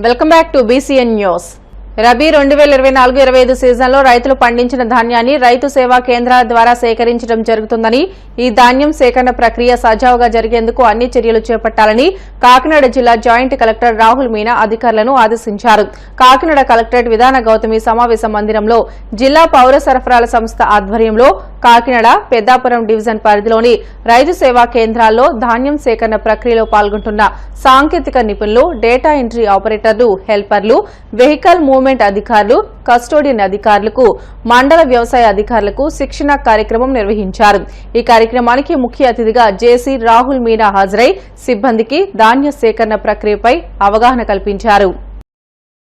Welcome back to BCN news. Rabi 2024-25 సీజన్లో రైతులు పండించిన ధాన్యాన్ని రైతు సేవా కేంద్రాల ద్వారా సేకరించడం జరుగుతుందని, ఈ ధాన్యం సేకరణ ప్రక్రియ సజావుగా జరిగేందుకు అన్ని చర్యలు చేపట్టాలని కాకినాడ జిల్లా జాయింట్ కలెక్టర్ రాహుల్ మీనా అధికారులను ఆదేశించారు. కాకినాడ కలెక్టరేట్ విధాన గౌతమి సమావేశ మందిరంలో జిల్లా పౌర సరఫరాల సంస్థ ఆధ్వర్యంలో కాకినాడ పెద్దాపురం డివిజన్ పరిధిలోని రైతు సేవా కేంద్రాల్లో ధాన్యం సేకరణ ప్రక్రియలో పాల్గొంటున్న సాంకేతిక నిపుణులు, డేటా ఎంట్రీ ఆపరేటర్లు, హెల్పర్లు, వెహికల్ మూవ్మెంట్ అధికారులు, కస్టోడియన్ అధికారులకు, మండల వ్యవసాయ అధికారులకు శిక్షణ కార్యక్రమం నిర్వహించారు. ఈ కార్యక్రమానికి ముఖ్య అతిథిగా జేసీ రాహుల్ మీనా హాజరై సిబ్బందికి ధాన్య సేకరణ ప్రక్రియపై అవగాహన కల్పించారు.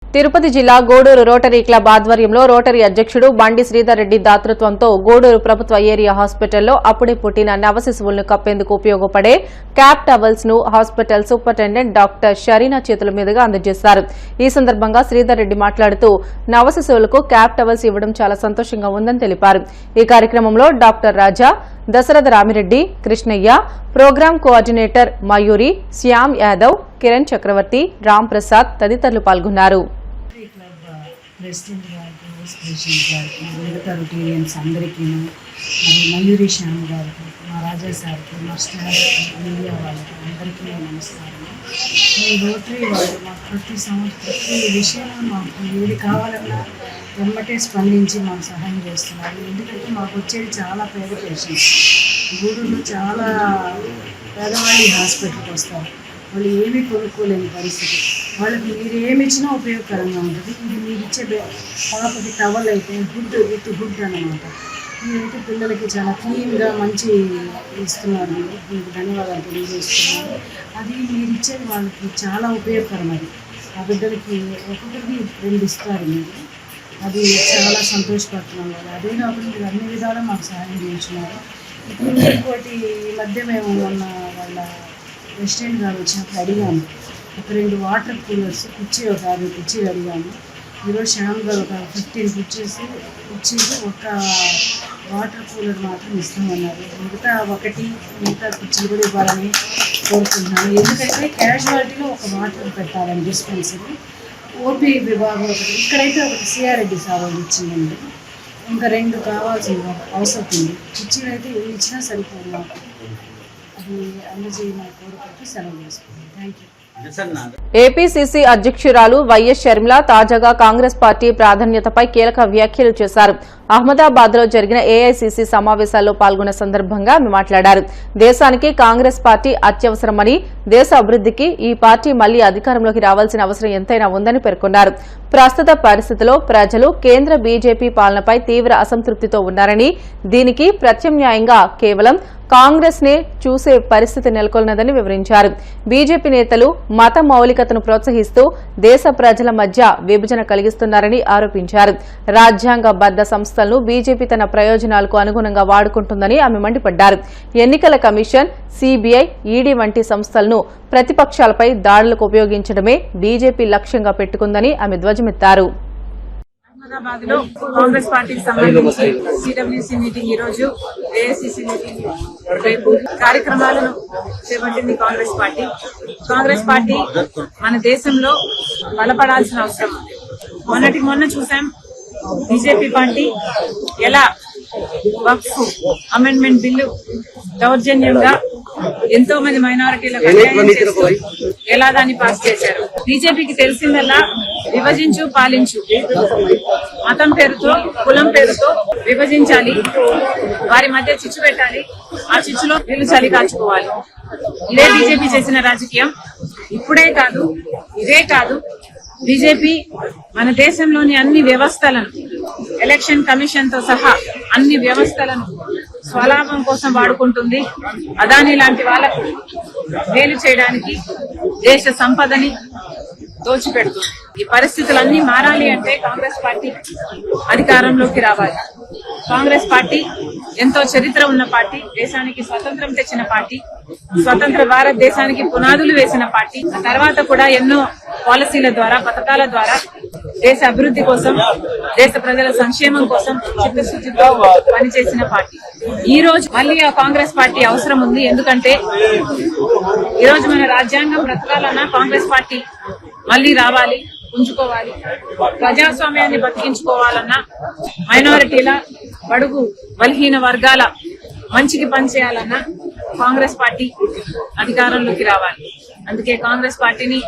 తిరుపతి జిల్లా గూడూరు రోటరీ క్లబ్ ఆధ్వర్యంలో రోటరీ అధ్యక్షుడు బండి శ్రీధర్ రెడ్డి దాతృత్వంతో గూడూరు ప్రభుత్వ ఏరియా హాస్పిటల్లో అప్పుడే పుట్టిన నవశిశువులను కప్పేందుకు ఉపయోగపడే క్యాప్ టవల్స్ ను హాస్పిటల్ సూపరింటెండెంట్ డాక్టర్ షరీనా చేతుల మీదుగా అందజేశారు. ఈ సందర్భంగా శ్రీధర్ రెడ్డి మాట్లాడుతూ నవశిశువులకు క్యాప్ టవల్స్ ఇవ్వడం చాలా సంతోషంగా ఉందని తెలిపారు. ఈ కార్యక్రమంలో డాక్టర్ రాజా, దశరథ రామిరెడ్డి, కృష్ణయ్య, ప్రోగ్రాం కోఆర్డినేటర్ మయూరి, శ్యామ్ యాదవ్, కిరణ్ చక్రవర్తి, రామ్ ప్రసాద్ తదితరులు పాల్గొన్నారు. ప్రెసిడెంట్ గారికి, వైస్ ప్రెసిడెంట్ గారికి, మిగతా రొటేరియన్స్ అందరికీ, మరి మయూరి శ్యామ్ గారికి, మా రాజా సార్కి, మా స్టాఫ్కి, మీడియా వాళ్ళకి అందరికీ నమస్కారం. ఈ రోటరీ వాళ్ళు మాకు ప్రతి విషయంలో మాకు ఏది కావాలన్నా వెంబటే స్పందించి మాకు సహాయం చేస్తున్నారు. ఎందుకంటే మాకు వచ్చేది చాలా పేద పేషెంట్స్. గూడూరులో చాలా పేదవాళ్ళు ఈ హాస్పిటల్కి వస్తారు. వాళ్ళు ఏమీ కొనుక్కోలేని పరిస్థితి. వాళ్ళకి మీరు ఏమి ఇచ్చినా ఉపయోగకరంగా ఉంటుంది. ఇది మీరు ఇచ్చే పాపకి టవల్ అయితే గుడ్ విత్ గుడ్ అన్నమాట. మీరైతే పిల్లలకి చాలా క్లీన్గా మంచి ఇస్తున్నారు. మీకు ధన్యవాదాలు తెలియజేస్తున్నారు. అది మీరు ఇచ్చేది వాళ్ళకి చాలా ఉపయోగకరం. అది ఆ బిడ్డలకి ఒక్కొక్కరికి 2 ఇస్తారు. మీరు అది చాలా సంతోషపడుతున్నాం. వాళ్ళు అదే కాకుండా మీరు అన్ని విధాలా మాకు సహాయం చేస్తున్నారు. ఇప్పుడు ఇంకోటి ఈ మధ్య మేము మొన్న వాళ్ళ ప్రెసిడెంట్ గారు వచ్చినప్పుడు అడిగాము, ఒక 2 వాటర్ కూలర్స్ కుర్చీ, ఒక 50 కుర్చీలు అడిగాము. ఈరోజు శ్యామ్ గారు ఒక 15 కుర్చీలు ఒక వాటర్ కూలర్ మాత్రం ఇస్తామన్నారు. మిగతా కుర్చీలు కూడా ఇవ్వాలని కోరుకుంటున్నాను. ఎందుకంటే క్యాజువాలిటీలో ఒక వాటర్ పెట్టాలని డిస్పెన్సరీ, ఓపీ విభాగం ఒకటి, ఇక్కడైతే ఒకటి సిఆర్రెడ్డి సార్ ఇచ్చిందండి. ఇంకా 2 కావాల్సిన అవసరం ఉంది. కుర్చీలు అయితే ఇవి ఇచ్చినా సరిపోదు. మాకు అది అందజేయమని కోరుకుంటూ సెలవు చేసుకుంటాం. Thank you. ఏపీసీసీ అధ్యక్షురాలు వైఎస్ షర్మిల తాజాగా కాంగ్రెస్ పార్టీ ప్రాధాన్యతపై కీలక వ్యాఖ్యలు చేశారు. అహ్మదాబాద్ లో జరిగిన ఏఐసీసీ సమావేశాల్లో పాల్గొన్న సందర్భంగా ఆమె మాట్లాడారు. దేశానికి కాంగ్రెస్ పార్టీ అత్యవసరమని, దేశ అభివృద్ధికి ఈ పార్టీ మళ్లీ అధికారంలోకి రావాల్సిన అవసరం ఎంతైనా ఉందని పేర్కొన్నారు. ప్రస్తుత పరిస్థితిలో ప్రజలు కేంద్ర బీజేపీ పాలనపై తీవ్ర అసంతృప్తితో ఉన్నారని, దీనికి ప్రత్యామ్నాయంగా కేవలం కాంగ్రెస్ నే చూసే పరిస్థితి నెలకొన్నదని వివరించారు. బీజేపీ నేతలు మత మౌలికతను ప్రోత్సహిస్తూ దేశ ప్రజల మధ్య విభజన కలిగిస్తున్నారని ఆరోపించారు. రాజ్యాంగబద్ద సంస్థలను బీజేపీ తన ప్రయోజనాలకు అనుగుణంగా వాడుకుంటుందని ఆమె మండిపడ్డారు. ఎన్నికల కమిషన్, సీబీఐ, ఈడీ వంటి సంస్థలను ప్రతిపక్షాలపై దాడులకు ఉపయోగించడమే బీజేపీ లక్ష్యంగా పెట్టుకుందని ఆమె ధ్వజమెత్తారు. అహ్మదాబాద్ లో కాంగ్రెస్ పార్టీకి సంబంధించి సిడబ్ల్యూసీ మీటింగ్ ఈ రోజు, ఏఐసీసీ మీటింగ్ రేపు కార్యక్రమాలను చేపట్టింది కాంగ్రెస్ పార్టీ. కాంగ్రెస్ పార్టీ మన దేశంలో బలపడాల్సిన అవసరం ఉంది. మొన్న చూసాం బీజేపీ పార్టీ ఎలా వక్ఫ్ అమెండ్మెంట్ బిల్లు దౌర్జన్యంగా ఎంతో మంది మైనారిటీలకు ఎలా దాన్ని పాస్ చేశారు. బీజేపీకి తెలిసిందల్లా విభజించు పాలించు, మతం పేరుతో, కులం పేరుతో విభజించాలి, వారి మధ్య చిచ్చు పెట్టాలి, ఆ చిచ్చులో వీళ్ళు చలి కాచుకోవాలి. ఇదే బీజేపీ చేసిన రాజకీయం. ఇప్పుడే కాదు, ఇదే కాదు, బీజేపీ మన దేశంలోని అన్ని వ్యవస్థలను, ఎలక్షన్ కమిషన్ తో సహా అన్ని వ్యవస్థలను స్వలాభం కోసం వాడుకుంటుంది. అదానీ లాంటి వాళ్లకు మేలు చేయడానికి దేశ సంపదని దోచిపెడుతుంది. ఈ పరిస్థితులన్నీ మారాలి అంటే కాంగ్రెస్ పార్టీ అధికారంలోకి రావాలి. కాంగ్రెస్ పార్టీ ఎంతో చరిత్ర ఉన్న పార్టీ, దేశానికి స్వతంత్రం తెచ్చిన పార్టీ, స్వతంత్ర భారతదేశానికి పునాదులు వేసిన పార్టీ. ఆ తర్వాత కూడా ఎన్నో పాలసీల ద్వారా, పథకాల ద్వారా దేశ అభివృద్ధి కోసం, దేశ ప్రజల సంక్షేమం కోసం చిత్తశుద్ధితో పనిచేసిన పార్టీ. ఈ రోజు మళ్ళీ ఆ కాంగ్రెస్ పార్టీ అవసరం ఉంది. ఎందుకంటే ఈ రోజు మన రాజ్యాంగం బ్రతకాలన్నా కాంగ్రెస్ పార్టీ మళ్ళీ రావాలి, ఉంచుకోవాలి. ప్రజాస్వామ్యాన్ని బతికించుకోవాలన్నా, మైనారిటీల, బడుగు బలహీన వర్గాల మంచికి పనిచేయాలన్నా కాంగ్రెస్ పార్టీ అధికారంలోకి రావాలి. అందుకే కాంగ్రెస్ పార్టీని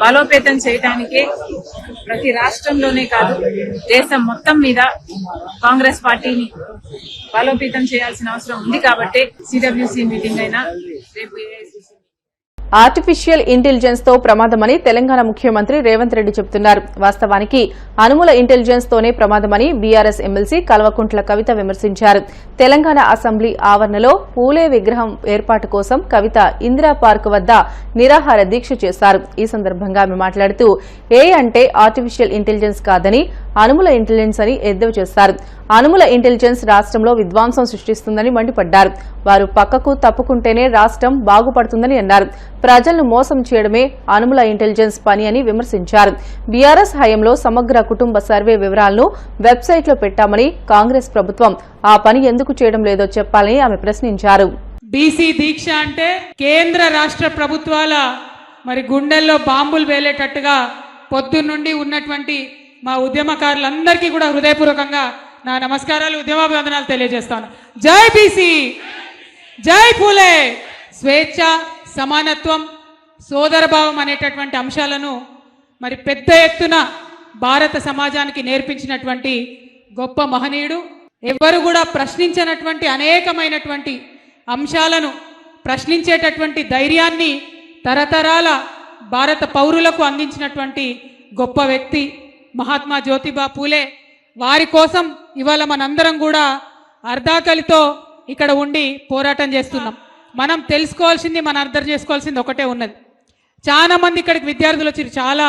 బలోపేతం చేయడానికే ప్రతి రాష్ట్రంలోనే కాదు దేశం మొత్తం మీద కాంగ్రెస్ పార్టీని బలోపేతం చేయాల్సిన అవసరం ఉంది. కాబట్టి సిడబ్ల్యూసీ మీటింగ్ అయినా రేపు ఏఐసిసి ఆర్టిఫిషియల్ ఇంటెలిజెన్స్ తో ప్రమాదమని తెలంగాణ ముఖ్యమంత్రి రేవంత్ రెడ్డి చెబుతున్నారు. వాస్తవానికి అనుముల ఇంటెలిజెన్స్ తోనే ప్రమాదమని బీఆర్ఎస్ ఎమ్మెల్సీ కల్వకుంట్ల కవిత విమర్శించారు. తెలంగాణ అసెంబ్లీ ఆవరణలో పూలే విగ్రహం ఏర్పాటు కోసం కవిత ఇందిరా పార్క్ వద్ద నిరాహార దీక్ష చేశారు. ఈ సందర్భంగా ఆమె మాట్లాడుతూ ఏఐ అంటే ఆర్టిఫిషియల్ ఇంటెలిజెన్స్ కాదని అనుముల ఇంటెలిజెన్స్ అని ఎద్దేవా చేశారు. అనుముల ఇంటెలిజెన్స్ రాష్ట్రంలో విధ్వంసం సృష్టిస్తుందని మండిపడ్డారు. వారు పక్కకు తప్పుకుంటేనే రాష్ట్రం బాగుపడుతుందని అన్నారు. ప్రజలను మోసం చేయడమే అనుముల ఇంటెలిజెన్స్ పని అని విమర్శించారు. బీఆర్ఎస్ హయాంలో సమగ్ర కుటుంబ సర్వే వివరాలను వెబ్సైట్లో పెట్టామని కాంగ్రెస్ ప్రభుత్వం ఆ పని ఎందుకు చేయడం లేదో చెప్పాలని ఆమె ప్రశ్నించారు. బీసీ దీక్ష అంటే కేంద్ర రాష్ట్ర ప్రభుత్వాల మరి గుండెల్లో బాంబులు వేలేటట్టుగా పొద్దున్నుండి ఉన్నటువంటి మా ఉద్యమకారులందరికీ కూడా హృదయపూర్వకంగా నా నమస్కారాలు, ఉద్యమాభివందనాలు తెలియజేస్తాను. జై బీసీ, జై పూలే. స్వేచ్ఛ, సమానత్వం, సోదరభావం అనేటటువంటి అంశాలను మరి పెద్ద ఎత్తున భారత సమాజానికి నేర్పించినటువంటి గొప్ప మహనీయుడు. ఎవరు కూడా ప్రశ్నించినటువంటి అనేకమైనటువంటి అంశాలను ప్రశ్నించేటటువంటి ధైర్యాన్ని తరతరాల భారత పౌరులకు అందించినటువంటి గొప్ప వ్యక్తి మహాత్మా జ్యోతిబా పూలే. వారి కోసం ఇవాళ మనందరం కూడా అర్ధాకలితో ఇక్కడ ఉండి పోరాటం చేస్తున్నాం. మనం తెలుసుకోవాల్సింది, మనం అర్థం చేసుకోవాల్సింది ఒకటే ఉన్నది. చాలా మంది ఇక్కడికి విద్యార్థులు వచ్చారు, చాలా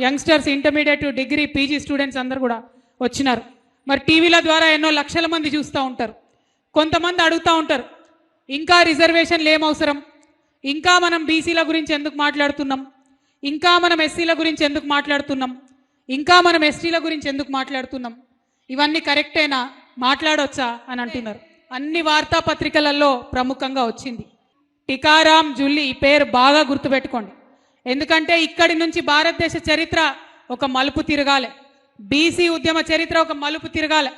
youngsters, intermediate, degree, PG students అందరు కూడా వచ్చినారు. మరి టీవీల ద్వారా ఎన్నో లక్షల మంది చూస్తూ ఉంటారు. కొంతమంది అడుగుతూ ఉంటారు, ఇంకా రిజర్వేషన్లు ఏమవసరం, ఇంకా మనం బీసీల గురించి ఎందుకు మాట్లాడుతున్నాం, ఇంకా మనం ఎస్సీల గురించి ఎందుకు మాట్లాడుతున్నాం, ఇంకా మనం ఎస్టీల గురించి ఎందుకు మాట్లాడుతున్నాం, ఇవన్నీ కరెక్టేనా, మాట్లాడొచ్చా అని అంటున్నారు. అన్ని వార్తాపత్రికలలో ప్రముఖంగా వచ్చింది టికారాం జుల్లి. ఈ పేరు బాగా గుర్తుపెట్టుకోండి, ఎందుకంటే ఇక్కడి నుంచి భారతదేశ చరిత్ర ఒక మలుపు తిరగాలి, బీసీ ఉద్యమ చరిత్ర ఒక మలుపు తిరగాలి.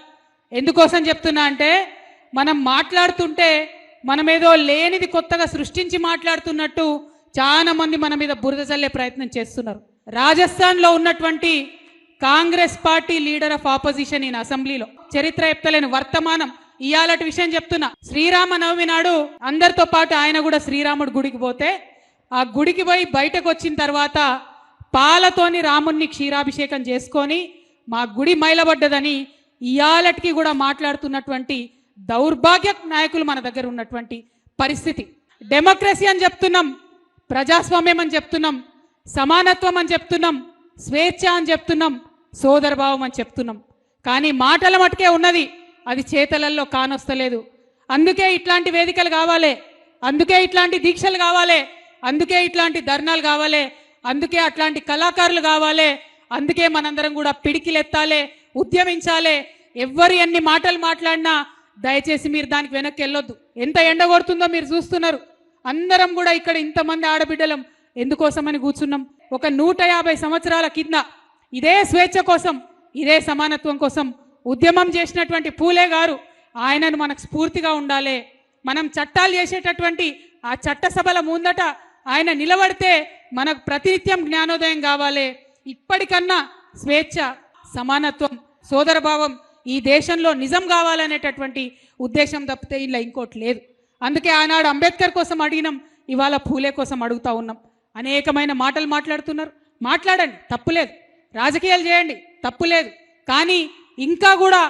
ఎందుకోసం చెప్తున్నా అంటే మనం మాట్లాడుతుంటే మనమేదో లేనిది కొత్తగా సృష్టించి మాట్లాడుతున్నట్టు చాలా మంది మన మీద బురద చల్లే ప్రయత్నం చేస్తున్నారు. రాజస్థాన్లో ఉన్నటువంటి Congress party leader of opposition ఈయన అసెంబ్లీలో, చరిత్ర చెప్తలేను, వర్తమానం ఇయాలటి విషయం చెప్తున్నా. శ్రీరామ నవమి నాడు అందరితో పాటు ఆయన కూడా శ్రీరాముడు గుడికి పోతే ఆ గుడికి పోయి బయటకు వచ్చిన తర్వాత పాలతోని రాముణ్ణి క్షీరాభిషేకం చేసుకొని మా గుడి మైలబడ్డదని ఇయాలటికి కూడా మాట్లాడుతున్నటువంటి దౌర్భాగ్య నాయకులు మన దగ్గర ఉన్నటువంటి పరిస్థితి. డెమోక్రసీ అని చెప్తున్నాం, ప్రజాస్వామ్యం అని చెప్తున్నాం, సమానత్వం అని చెప్తున్నాం, స్వేచ్ఛ అని చెప్తున్నాం, సోదరభావం అని చెప్తున్నాం. కానీ మాటల మటుకే ఉన్నది, అది చేతలల్లో కానొస్తలేదు. అందుకే ఇట్లాంటి వేదికలు కావాలి, అందుకే ఇట్లాంటి దీక్షలు కావాలి, అందుకే ఇట్లాంటి ధర్నాలు కావాలి, అందుకే అట్లాంటి కళాకారులు కావాలి. అందుకే మనందరం కూడా పిడికిలెత్తాలి, ఉద్యమించాలి. ఎవ్వరు ఎన్ని మాటలు మాట్లాడినా దయచేసి మీరు దానికి వెనక్కి వెళ్ళొద్దు. ఎంత ఎండ కొడుతుందో మీరు చూస్తున్నారు. అందరం కూడా ఇక్కడ ఇంతమంది ఆడబిడ్డలం ఎందుకోసమని కూర్చున్నాం. ఒక 150 సంవత్సరాల కింద ఇదే స్వేచ్ఛ కోసం, ఇదే సమానత్వం కోసం ఉద్యమం చేసినటువంటి పూలే గారు, ఆయనను మనకు స్ఫూర్తిగా ఉండాలి. మనం చట్టాలు చేసేటటువంటి ఆ చట్టసభల ముందట ఆయన నిలబడితే మనకు ప్రతినిత్యం జ్ఞానోదయం కావాలి. ఇప్పటికన్నా స్వేచ్ఛ, సమానత్వం, సోదరభావం ఈ దేశంలో నిజం కావాలనేటటువంటి ఉద్దేశం తప్పితే ఇలా ఇంకోటి లేదు. అందుకే ఆనాడు అంబేద్కర్ కోసం అడిగినాం, ఇవాళ పూలే కోసం అడుగుతా ఉన్నాం. అనేకమైన మాటలు మాట్లాడుతున్నారు, మాట్లాడండి, తప్పులేదు. రాజకీయాలు చేయండి, తప్పులేదు. కానీ ఇంకా కూడా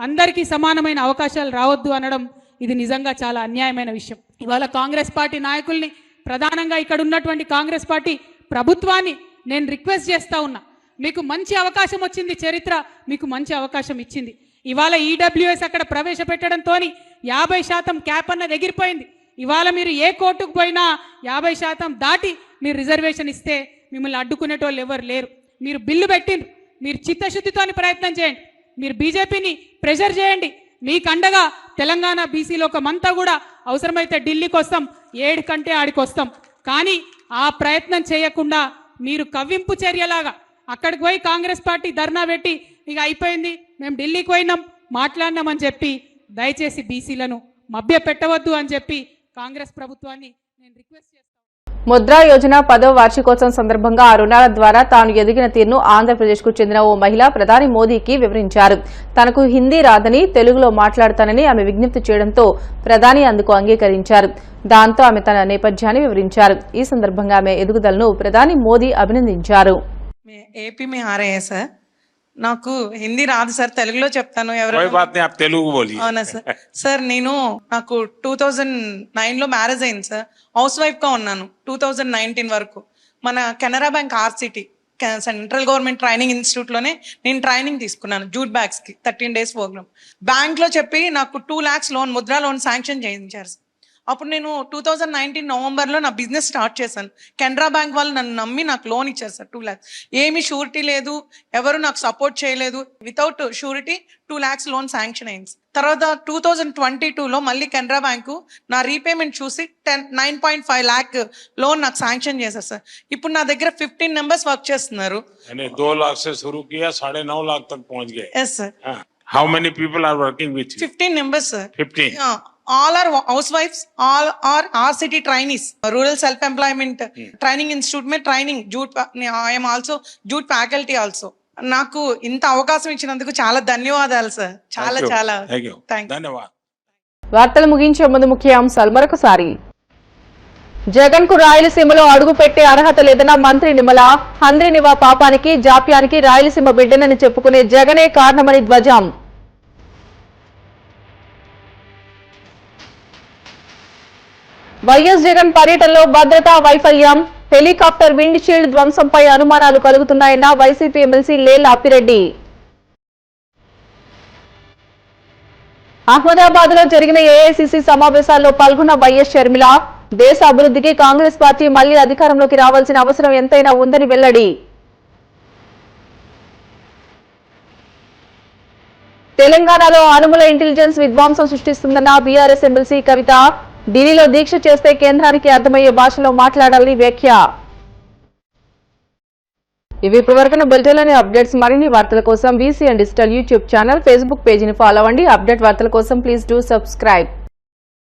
అందరికీ సమానమైన అవకాశాలు రావద్దు అనడం ఇది నిజంగా చాలా అన్యాయమైన విషయం. ఇవాళ కాంగ్రెస్ పార్టీ నాయకుల్ని, ప్రధానంగా ఇక్కడ ఉన్నటువంటి కాంగ్రెస్ పార్టీ ప్రభుత్వాన్ని నేను రిక్వెస్ట్ చేస్తా ఉన్నా, మీకు మంచి అవకాశం వచ్చింది, చరిత్ర మీకు మంచి అవకాశం ఇచ్చింది. ఇవాళ ఈడబ్ల్యూఎస్ అక్కడ ప్రవేశపెట్టడంతో 50% క్యాప్ అన్నది ఎగిరిపోయింది. ఇవాళ మీరు ఏ కోర్టుకు పోయినా 50% దాటి మీరు రిజర్వేషన్ ఇస్తే మిమ్మల్ని అడ్డుకునేటోళ్ళు ఎవరు లేరు. మీరు బిల్లు పెట్టిండ్రు, మీరు చిత్తశుద్ధితోని ప్రయత్నం చేయండి, మీరు బీజేపీని ప్రెషర్ చేయండి. మీకు అండగా తెలంగాణ బీసీ లోకమంతా కూడా అవసరమైతే ఢిల్లీకి వస్తాం, 7 కంటే ఆడికి వస్తాం. కానీ ఆ ప్రయత్నం చేయకుండా మీరు కవ్వింపు చర్యలాగా అక్కడికి పోయి కాంగ్రెస్ పార్టీ ధర్నా పెట్టి ఇక అయిపోయింది మేము ఢిల్లీకి పోయినాం మాట్లాడినామని చెప్పి దయచేసి బీసీలను మభ్య పెట్టవద్దు అని చెప్పి కాంగ్రెస్ ప్రభుత్వాన్ని నేను రిక్వెస్ట్ చేస్తాను. ముద్రా యోజన 10వ వార్షికోత్సవం సందర్భంగా ఆ రుణాల ద్వారా తాను ఎదిగిన తీరును ఆంధ్రప్రదేశ్కు చెందిన ఓ మహిళ ప్రధాని మోదీకి వివరించారు. తనకు హిందీ రాదని తెలుగులో మాట్లాడతానని ఆమె విజ్ఞప్తి చేయడంతో ప్రధాని అందుకు అంగీకరించారు. దాంతో ఆమె తన నేపథ్యాన్ని వివరించారు. ఈ సందర్భంగా ఆమె ఎదుగుదలను ప్రధాని మోదీ అభినందించారు. ఏపీ में आ रहे हैं सर నాకు హిందీ రాదు సార్ తెలుగులో చెప్తాను అవునా సార్ సార్ నేను నాకు 2009 లో మ్యారేజ్ అయింది సార్ హౌస్ వైఫ్ గా ఉన్నాను 2019 వరకు మన Canara bank RCT central government training institute లోనే నేను ట్రైనింగ్ తీసుకున్నాను జూట్ బ్యాగ్స్ కి 13 days ప్రోగ్రామ్ బ్యాంక్ లో చెప్పి నాకు 2 lakhs loan Mudra loan sanction చేయించారు సార్. అప్పుడు నేను 2019 నవంబర్లో నా బిజినెస్ స్టార్ట్ చేశాను. కెనరా బ్యాంక్ వాళ్ళు నన్ను నమ్మి నాకు లోన్ ఇచ్చారు సార్ 2 lakhs. ఏమీ షూరిటీ లేదు, ఎవరు నాకు సపోర్ట్ చేయలేదు. Without surety 2 lakhs loan sanction అయింది. తర్వాత 2022లో మళ్ళీ కెనరా బ్యాంకు నా రీపేమెంట్ చూసి 9.5 lakh లోన్ నాకు శాంక్షన్ చేశారు సార్. ఇప్పుడు నా దగ్గర 15 members వర్క్ చేస్తున్నారు. 2 लाख से शुरू किया 9.5 लाख तक पहुंच गए. Yes sir. How many people are working with you? 15 members sir. 15. All are housewives, all are RCT trainees, Rural Self-Employment Training Institute में training, jute, I am also jute faculty also. నాకు ఇంత అవకాశం ఇచ్చినందుకు చాలా ధన్యవాదాలు సార్. చాలా చాలా ధన్యవాదాలు. వార్తలు ముగించే ముందు ముఖ్య అంశాలు మరొకసారి. జగన్ కు రాయలసీమలో అడుగు పెట్టే అర్హత లేదన్న మంత్రి నిమ్మల. హంద్రీనివా పాపానికి జాప్యానికి రాయలసీమ బిడ్డనని చెప్పుకునే జగనే కారణమని ధ్వజం. వైఎస్ జగన్ పర్యటనలో భద్రతా వైఫల్యం. హెలికాప్టర్ విండ్ షీల్డ్ ధ్వంసంపై అనుమానాలు కలుగుతున్నాయన్న వైసీపీ ఎమ్మెల్సీ లేళ్ల అప్పిరెడ్డి. అహ్మదాబాద్ లో జరిగిన ఏఐసీసీ సమావేశాల్లో పాల్గొన్న వైఎస్ షర్మిల. దేశ అభివృద్ధికి కాంగ్రెస్ పార్టీ మళ్లీ అధికారంలోకి రావాల్సిన అవసరం ఎంతైనా ఉందని వెల్లడి. తెలంగాణలో అనుముల ఇంటెలిజెన్స్ విధ్వంసం సృష్టిస్తుందన్న బీఆర్ఎస్ ఎమ్మెల్సీ కవిత. ఢిల్లీలో దీక్ష చేస్తే కేంద్రానికి అర్థమయ్యే భాషలో మాట్లాడాలని వ్యాఖ్య. ఇవి ఇప్పటివరకున్న బులెటిన్లోని అప్డేట్స్. మరిన్ని వార్తల కోసం VCN digital YouTube channel, Facebook పేజీని ఫాలో అవ్వండి. అప్డేట్ వార్తల కోసం ప్లీజ్ డూ సబ్స్క్రైబ్.